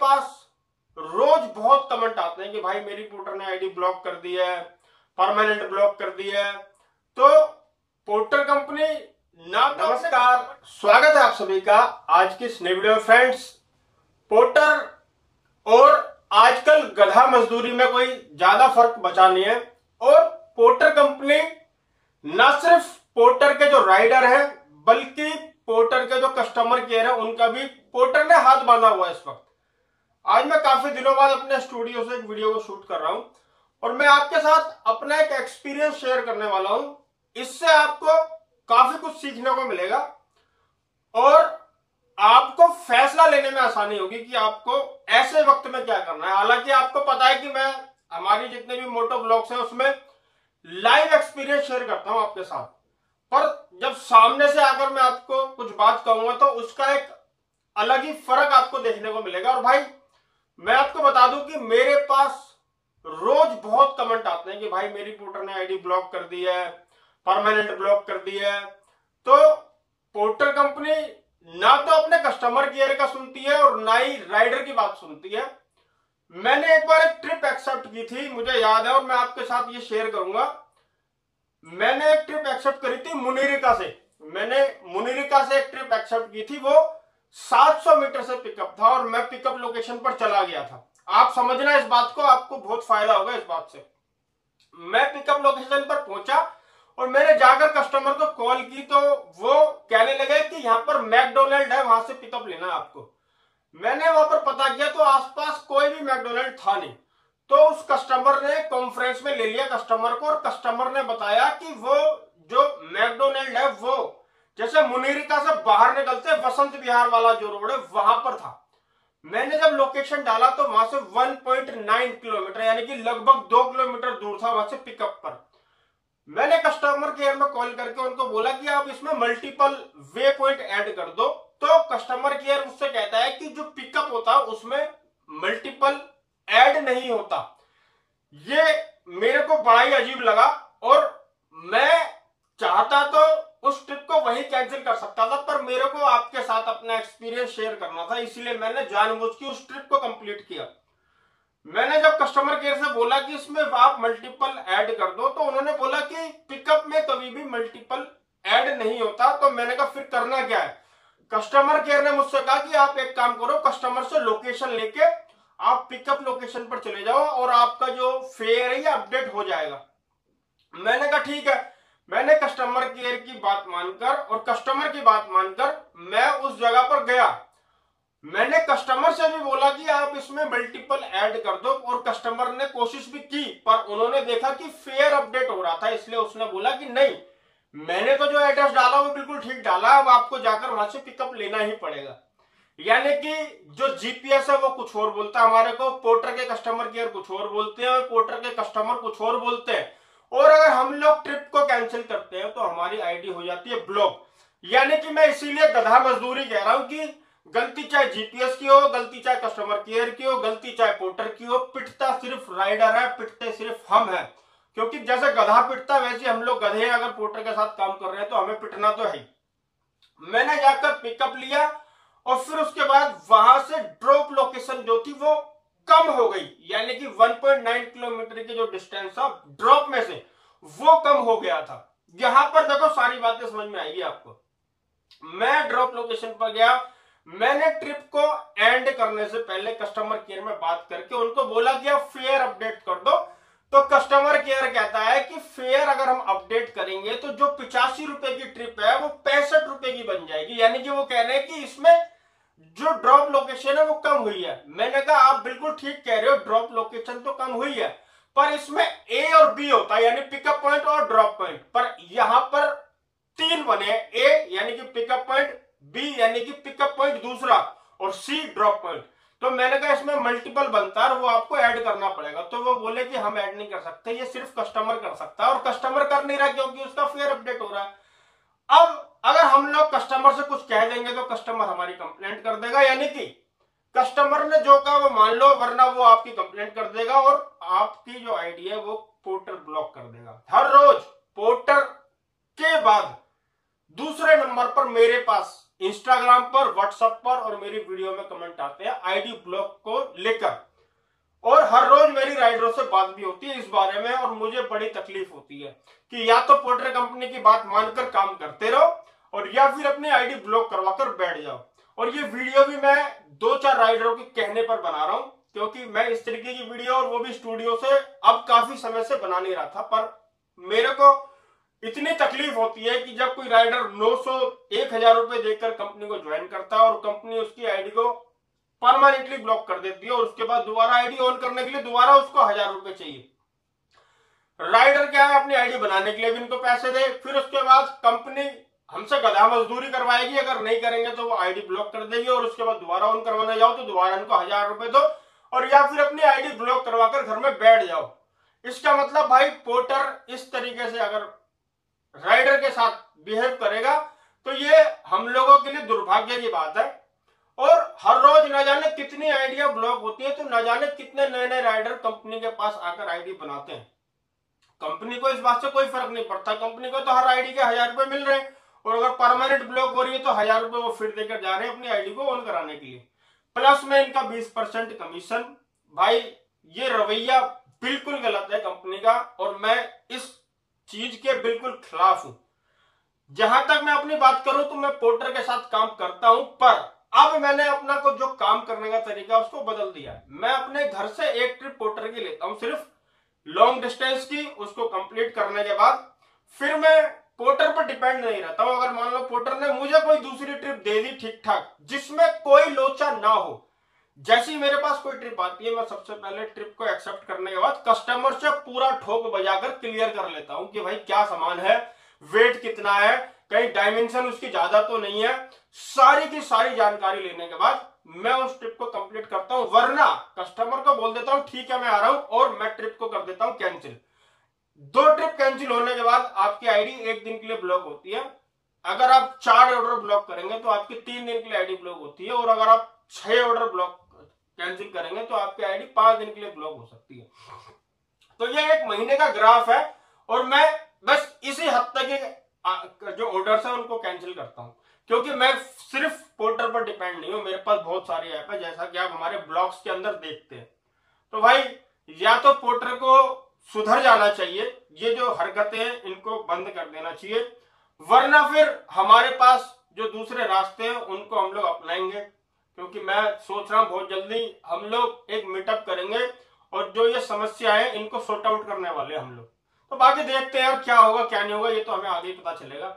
पास रोज बहुत कमेंट आते हैं कि भाई मेरी पोर्टर ने आईडी ब्लॉक कर दी है, परमानेंट ब्लॉक कर दी है। तो पोर्टर कंपनी ना। नमस्कार, स्वागत है आप सभी का आज की इस नई वीडियो में। फ्रेंड्स, पोर्टर और आजकल गधा मजदूरी में कोई ज्यादा फर्क बचा नहीं है। और पोर्टर कंपनी न सिर्फ पोर्टर के जो राइडर हैं बल्कि पोर्टर के जो कस्टमर केयर है उनका भी पोर्टर ने हाथ बांधा हुआ है इस वक्त। आज मैं काफी दिनों बाद अपने स्टूडियो से एक वीडियो को शूट कर रहा हूं और मैं आपके साथ अपना एक एक्सपीरियंस शेयर करने वाला हूं। इससे आपको काफी कुछ सीखने को मिलेगा और आपको फैसला लेने में आसानी होगी कि आपको ऐसे वक्त में क्या करना है। हालांकि आपको पता है कि मैं हमारी जितने भी मोटो ब्लॉग्स हैं उसमें लाइव एक्सपीरियंस शेयर करता हूं आपके साथ, पर जब सामने से आकर मैं आपको कुछ बात कहूंगा तो उसका एक अलग ही फर्क आपको देखने को मिलेगा। और भाई मैं आपको बता दूं कि मेरे पास रोज बहुत कमेंट आते हैं कि भाई मेरी पोर्टर ने आईडी ब्लॉक कर दी है, परमानेंट ब्लॉक कर दी है। तो पोर्टर कंपनी ना तो अपने कस्टमर केयर का सुनती है और ना ही राइडर की बात सुनती है। मैंने एक बार एक ट्रिप एक्सेप्ट की थी, मुझे याद है, और मैं आपके साथ ये शेयर करूंगा। मैंने एक ट्रिप एक्सेप्ट करी थी मुनीरिका से। मैंने मुनीरिका से एक ट्रिप एक्सेप्ट की थी, वो 700 मीटर से पिकअप था और मैं पिकअप लोकेशन पर चला गया था। आप समझना इस बात को, आपको बहुत फायदा होगा इस बात से। मैं पिकअप लोकेशन पर पहुंचा और मैंने जाकर कस्टमर को कॉल की तो वो कहने लगे कि यहाँ पर मैकडोनल्ड है, वहां से पिकअप लेना है आपको। मैंने वहां पर पता किया तो आसपास कोई भी मैकडोनल्ड था नहीं। तो उस कस्टमर ने कॉन्फ्रेंस में ले लिया कस्टमर को और कस्टमर ने बताया कि वो जो मैकडोनल्ड है वो जैसे मुनीरिका से बाहर निकलते वसंत विहार वाला जो रोड है वहां पर था। मैंने जब लोकेशन डाला तो वहां से 1.9 किलोमीटर यानी कि लगभग 2 किलोमीटर दूर था वहां से पिकअप पर। मैंने कस्टमर केयर में कॉल करके उनको बोला कि आप इसमें मल्टीपल वे पॉइंट ऐड कर दो। तो कस्टमर केयर मुझसे कहता है कि जो पिकअप होता है उसमें मल्टीपल ऐड नहीं होता। ये मेरे को बड़ा ही अजीब लगा और मैं चाहता तो उस ट्रिप को वहीं कैंसिल कर सकता था, पर मेरे को आपके साथ अपना एक्सपीरियंस शेयर करना था, इसीलिए मैंने जानबूझ के उस ट्रिप को कंप्लीट किया। मैंने जब कस्टमर केयर से बोला कि इसमें आप मल्टीपल ऐड कर दो तो उन्होंने बोला कि पिकअप में कभी भी मल्टीपल ऐड नहीं होता। तो मैंने कहा फिर करना क्या है। कस्टमर केयर ने मुझसे कहा कि आप एक काम करो, कस्टमर से लोकेशन लेके आप पिकअप लोकेशन पर चले जाओ और आपका जो फेयर है ये अपडेट हो जाएगा। मैंने कहा ठीक है। मैंने कस्टमर केयर की बात मानकर और कस्टमर की बात मानकर मैं उस जगह पर गया। मैंने कस्टमर से भी बोला कि आप इसमें मल्टीपल ऐड कर दो और कस्टमर ने कोशिश भी की, पर उन्होंने देखा कि फेयर अपडेट हो रहा था, इसलिए उसने बोला कि नहीं, मैंने तो जो एड्रेस डाला वो बिल्कुल ठीक डाला, अब आपको जाकर वहां से पिकअप लेना ही पड़ेगा। यानी कि जो जीपीएस है वो कुछ और बोलता है हमारे को, पोर्टर के कस्टमर केयर कुछ और बोलते हैं और पोर्टर के कस्टमर कुछ और बोलते हैं। और अगर हम लोग ट्रिप को कैंसिल करते हैं तो हमारी आईडी हो जाती है ब्लॉक। यानी कि मैं इसीलिए गधा मजदूरी कह रहा हूं कि गलती चाहे जीपीएस की हो, गलती चाहे कस्टमर केयर की हो, गलती चाहे पोर्टर की हो, पिटता सिर्फ राइडर है, पिटते सिर्फ हम हैं। क्योंकि जैसे गधा पिटता वैसे हम लोग गधे हैं, अगर पोर्टर के साथ काम कर रहे हैं तो हमें पिटना तो है। मैंने जाकर पिकअप लिया और फिर उसके बाद वहां से ड्रॉप लोकेशन जो थी वो कम हो गई, यानी कि 1.9 किलोमीटर की जो डिस्टेंस था ड्रॉप में से वो कम हो गया था। यहां पर देखो सारी बातें समझ में आएगी आपको। मैं ड्रॉप लोकेशन पर गया, मैंने ट्रिप को एंड करने से पहले कस्टमर केयर में बात करके उनको बोला कि आप फेयर अपडेट कर दो। तो कस्टमर केयर कहता है कि फेयर अगर हम अपडेट करेंगे तो जो 85 रुपए की ट्रिप है वो 65 रुपए की बन जाएगी। यानी कि वो कह रहे हैं कि इसमें जो ड्रॉप लोकेशन है वो कम हुई है। मैंने कहा आप बिल्कुल ठीक कह रहे हो, ड्रॉप लोकेशन तो कम हुई है, पर इसमें ए और बी होता है, यानी पिकअप पॉइंट और ड्रॉप पॉइंट, पर यहां पर 3 बने, ए यानी कि पिकअप पॉइंट, बी यानी कि पिकअप पॉइंट दूसरा और सी ड्रॉप पॉइंट। तो मैंने कहा इसमें मल्टीपल बनता है, वो आपको ऐड करना पड़ेगा। तो वो बोले कि हम ऐड नहीं कर सकते, ये सिर्फ कस्टमर कर सकता है, और कस्टमर कर नहीं रहा क्योंकि उसका फेयर अपडेट हो रहा है। अब अगर हम लोग कस्टमर से कुछ कह देंगे तो कस्टमर हमारी कंप्लेंट कर देगा, यानी कि कस्टमर ने जो कहा वो मान लो, वरना वो आपकी कंप्लेंट कर देगा और आपकी जो आईडी है वो पोर्टर ब्लॉक कर देगा। हर रोज पोर्टर के बाद दूसरे नंबर पर मेरे पास इंस्टाग्राम पर, व्हाट्सएप पर और मेरी वीडियो में कमेंट आते हैं आईडी ब्लॉक को लेकर, और हर रोज मेरी राइडरों से बात भी होती है इस बारे में, और मुझे बड़ी तकलीफ होती है कि या तो पोर्टर कंपनी की बात मानकर काम करते रहो और या फिर अपनी आईडी ब्लॉक करवाकर बैठ जाओ। और ये वीडियो भी मैं 2-4 राइडरों के कहने पर बना रहा हूं, क्योंकि मैं इस तरीके की वीडियो, और वो भी स्टूडियो से, अब काफी समय से बना नहीं रहा था, पर मेरे को इतनी तकलीफ होती है कि जब कोई राइडर 900-1000 रुपए देकर कंपनी को ज्वाइन करता है और कंपनी उसकी आईडी को परमानेंटली ब्लॉक कर देती है, और उसके बाद दोबारा आईडी ऑन करने के लिए दोबारा उसको 1000 रुपए चाहिए। राइडर क्या है, अपनी आईडी बनाने के लिए भी इनको पैसे दे, फिर उसके बाद कंपनी हमसे गधा मजदूरी करवाएगी, अगर नहीं करेंगे तो वो आईडी ब्लॉक कर देगी, और उसके बाद दोबारा ऑन करवाने जाओ तो दोबारा इनको 1000 रुपए दो, और या फिर अपनी आईडी ब्लॉक करवाकर घर में बैठ जाओ। इसका मतलब भाई पोर्टर इस तरीके से अगर राइडर के साथ बिहेव करेगा तो ये हम लोगों के लिए दुर्भाग्य की बात है। और हर रोज न जाने कितनी आईडिया ब्लॉक होती है, तो न जाने कितने नए नए राइडर कंपनी के पास आकर आईडी बनाते हैं। कंपनी को इस बात से कोई फर्क नहीं पड़ता, कंपनी को तो हर आईडी के 1000 रुपए मिल रहे हैं, और अगर परमानेंट ब्लॉक हो रही है तो 1000 रुपए वो फिर देकर जा रहे हैं अपनी आईडी को ऑन कराने के लिए, प्लस में इनका 20% कमीशन। भाई ये रवैया बिल्कुल गलत है कंपनी का, और मैं इस चीज के बिल्कुल खिलाफ हूं। जहां तक मैं अपनी बात करूं तो मैं पोर्टर के साथ काम करता हूं, पर अब मैंने अपना को जो काम करने का तरीका उसको बदल दिया है। मैं अपने घर से एक ट्रिप पोर्टर की लेता हूं, सिर्फ लॉन्ग डिस्टेंस की, उसको कंप्लीट करने के बाद फिर मैं पोर्टर पर डिपेंड नहीं रहता हूं। अगर मान लो पोर्टर ने मुझे कोई दूसरी ट्रिप दे दी ठीक ठाक, जिसमें कोई लोचा ना हो, जैसी मेरे पास कोई ट्रिप आती है मैं सबसे पहले ट्रिप को एक्सेप्ट करने के बाद कस्टमर से पूरा ठोक बजाकर क्लियर कर लेता हूं कि भाई क्या सामान है, वेट कितना है, कहीं डायमेंशन उसकी ज्यादा तो नहीं है। सारी की सारी जानकारी लेने के बाद मैं उस ट्रिप को कंप्लीट करता हूं, वरना कस्टमर को बोल देता हूं ठीक है मैं आ रहा हूं, और मैं ट्रिप को कर देता हूं कैंसिल। 2 ट्रिप कैंसिल होने के बाद आपकी आईडी 1 दिन के लिए ब्लॉक होती है। अगर आप 4 ऑर्डर ब्लॉक करेंगे तो आपकी 3 दिन के लिए आईडी ब्लॉक होती है, और अगर आप 6 ऑर्डर ब्लॉक कैंसिल करेंगे तो आपकी आईडी 5 दिन के लिए ब्लॉक हो सकती है। तो ये 1 महीने का ग्राफ है, और मैं बस इसी हद तक जो ऑर्डर्स है उनको कैंसिल करता हूं, क्योंकि मैं सिर्फ पोर्टर पर डिपेंड नहीं हूं, मेरे पास बहुत सारी ऐप है, जैसा कि आप हमारे ब्लॉग्स के अंदर देखते हैं। तो भाई या तो पोर्टर को सुधर जाना चाहिए, ये जो हरकतें हैं इनको बंद कर देना चाहिए, वरना फिर हमारे पास जो दूसरे रास्ते हैं उनको हम लोग अपनाएंगे। क्योंकि मैं सोच रहा हूं बहुत जल्दी हम लोग एक मीटअप करेंगे, और जो ये समस्या है इनको सॉर्ट आउट करने वाले हम लोग। तो बाकी देखते हैं यार क्या होगा क्या नहीं होगा, ये तो हमें आगे ही पता चलेगा।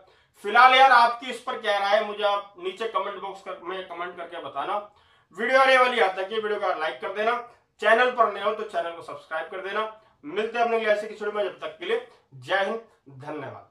फिलहाल यार आपकी इस पर क्या राय है मुझे आप नीचे कमेंट बॉक्स में कमेंट करके बताना। वीडियो आने वाली आता है कि वीडियो का लाइक कर देना, चैनल पर नए हो तो चैनल को सब्सक्राइब कर देना। मिलते हैं अपने ऐसे किसी वीडियो में, जब तक के लिए जय हिंद, धन्यवाद।